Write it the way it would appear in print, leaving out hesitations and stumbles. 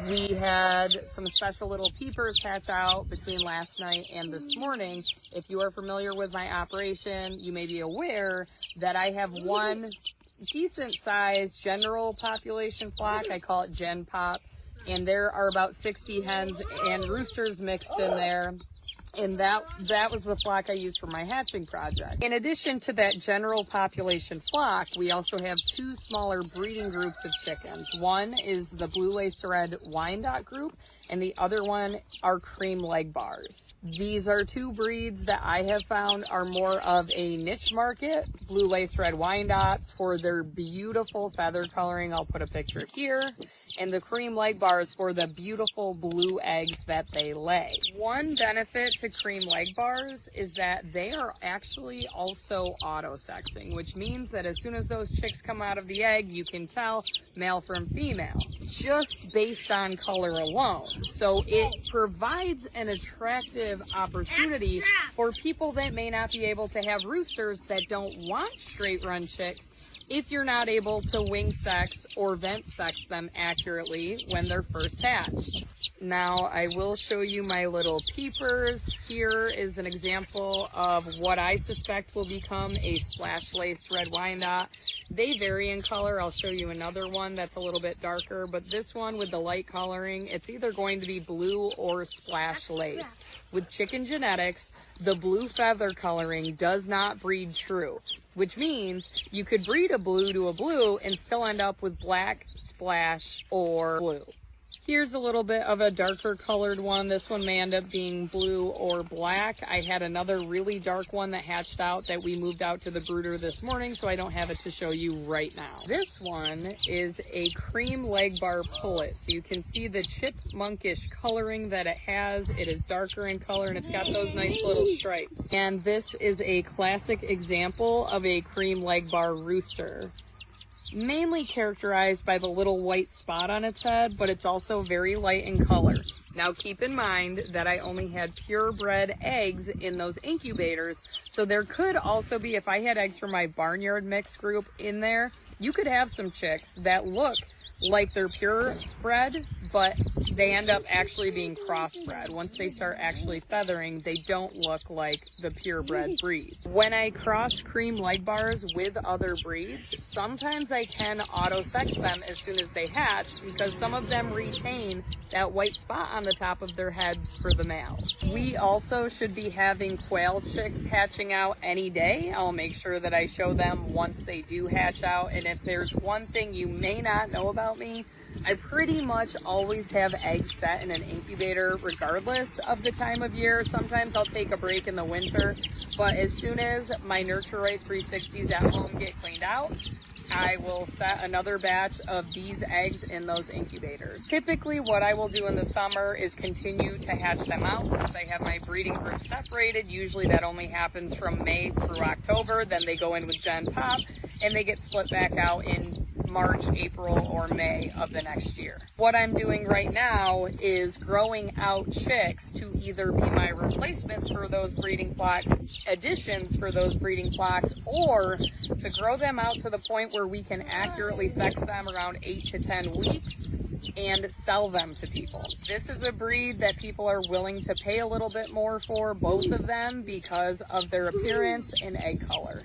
We had some special little peepers hatch out between last night and this morning. If you are familiar with my operation, you may be aware that I have one decent sized general population flock. I call it Gen Pop. And there are about 60 hens and roosters mixed in there. And that was the flock I used for my hatching project. In addition to that general population flock, we also have two smaller breeding groups of chickens. One is the Blue Lace Red Wyandotte group, and the other one are cream leg bars. These are two breeds that I have found are more of a niche market. Blue Lace Red Wyandottes for their beautiful feather coloring. I'll put a picture here. And the cream leg bars for the beautiful blue eggs that they lay. One benefit to cream leg bars is that they are actually also auto-sexing, which means that as soon as those chicks come out of the egg, you can tell male from female, just based on color alone. So it provides an attractive opportunity for people that may not be able to have roosters that don't want straight run chicks, if you're not able to wing sex or vent sex them accurately when they're first hatched. Now I will show you my little peepers. Here is an example of what I suspect will become a splash lace red Wyandotte. They vary in color. I'll show you another one that's a little bit darker, but this one with the light coloring, it's either going to be blue or splash lace. With chicken genetics, the blue feather coloring does not breed true, which means you could breed a blue to a blue and still end up with black, splash, or blue. Here's a little bit of a darker colored one. This one may end up being blue or black. I had another really dark one that hatched out that we moved out to the brooder this morning, so I don't have it to show you right now. This one is a cream leg bar pullet. So you can see the chipmunkish coloring that it has. It is darker in color and it's got those nice little stripes. And this is a classic example of a cream leg bar rooster. Mainly characterized by the little white spot on its head, but it's also very light in color. Now keep in mind that I only had purebred eggs in those incubators, so there could also be, if I had eggs from my barnyard mix group in there, you could have some chicks that look like they're purebred, but they end up actually being crossbred. Once they start actually feathering, they don't look like the purebred breeds. When I cross cream leg bars with other breeds, sometimes I can auto-sex them as soon as they hatch because some of them retain that white spot on the top of their heads for the males. We also should be having quail chicks hatching out any day. I'll make sure that I show them once they do hatch out. And if there's one thing you may not know about me, I pretty much always have eggs set in an incubator regardless of the time of year. Sometimes I'll take a break in the winter, but as soon as my Nurture-Right 360s at home get cleaned out, I will set another batch of these eggs in those incubators. Typically what I will do in the summer is continue to hatch them out since I have my breeding group separated. Usually that only happens from May through October. Then they go in with Gen Pop and they get split back out in March, April, or May of the next year. What I'm doing right now is growing out chicks to either be my replacements for those breeding flocks, additions for those breeding flocks, or to grow them out to the point where we can accurately sex them around 8 to 10 weeks and sell them to people. This is a breed that people are willing to pay a little bit more for, both of them, because of their appearance and egg color.